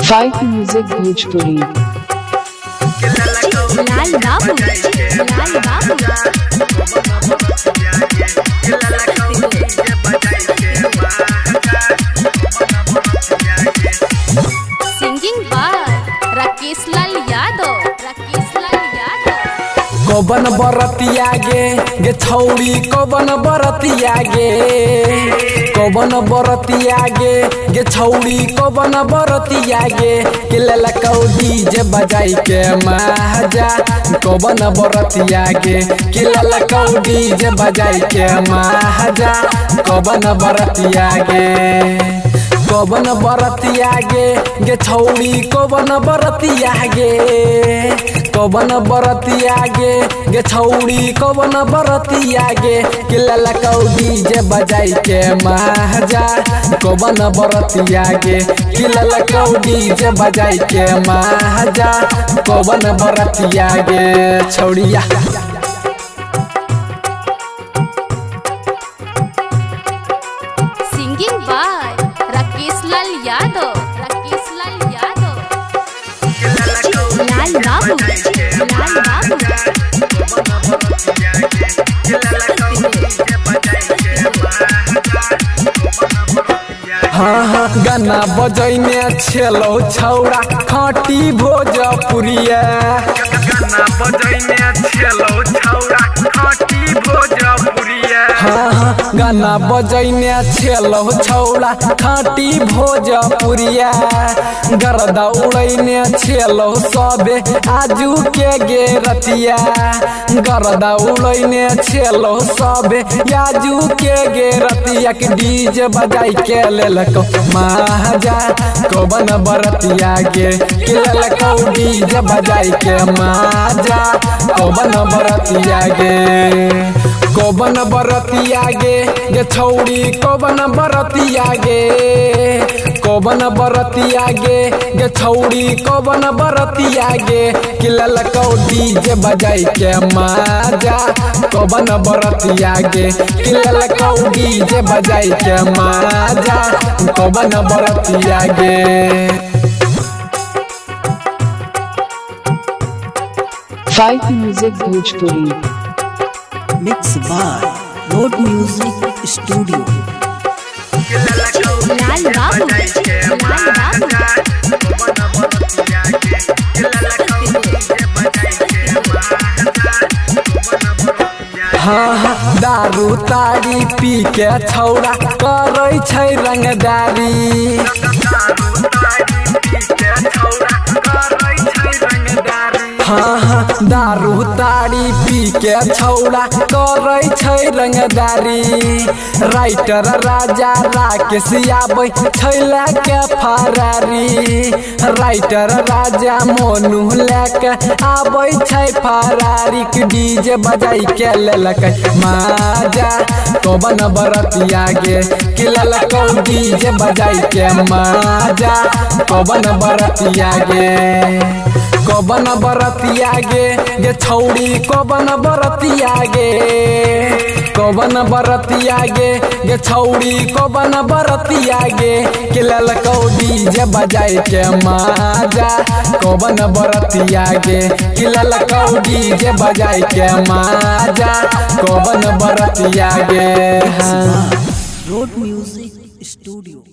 Five Music Bhojpuri। लाल बाबू लाल बाबू singing by Rakesh Lal Yadav कौन बरतिया गे छौड़ी कौन बरतिया कौन बरतिया गे छौड़ी कौन बरतिया के ललका डीजे बजाई के महाजा कौन बरतिया के ललका डीजे बजाई के महाजा कौन बरतिया कौन बरतिया गे छौड़ी कौन बरतिया कौन बरतिया गे छौड़ी कौन बरतिया के ललका डीजे बजाई के महाजा कौन बरतिया के ललका डीजे बजाई के महाजा कौन बरतिया छौड़िया सिंगिंग बाय राकेश लाल यादव लाल बाबू हाँ गाना बजैने छेलो छौड़ा खाटी भोजपुरिया गाना बजैने छेलो छौड़ा खाटी भोजपुरिया हाँ गाना बजैने छेलो छौड़ा खाटी भोजपुरिया गरदा उड़ैने छेलो सबे आजू के गेरतिया गरदा उड़ैने छेलो सबे आजू के गेरतिया के डीजे बजाई के लेलको महाजा कौन बरतिया के ललको डीजे बजाई के महाजा कौन बरतिया कौन बरतिया गे छौड़ी कौन बरतिया कौन बरतिया गे छौड़ी कौन बरतिया के ललको डीजे बजाई के महाजा कौन बरतिया के ललको डीजे बजाई के महाजा कौन बरतिया Five Music Bhojpuri। Mixed by Road Music Studio। लाल बाबू हाँ दारू तारी पी के छौड़ा करै छै रंगदारी हाँ दारू तारी पी के छौड़ा करै छै रंगदारी राइटर राजा राकेश आबै छैला के फरारी राइटर राजा मोनू लेके आबै छै फरारी के डीजे बजाई के लेलक माजा कौन बरतिया के ललको डीजे बजाई के माजा कौन बरतिया कौन बरतिया गे छौड़ी कौन बरतिया कौन बरतिया गे छौड़ी कौन बरतिया के ललको डीजे बजाई के माजा कौन बरतिया के ललको डीजे बजाई के माजा कौन बरतिया Road Music Studio।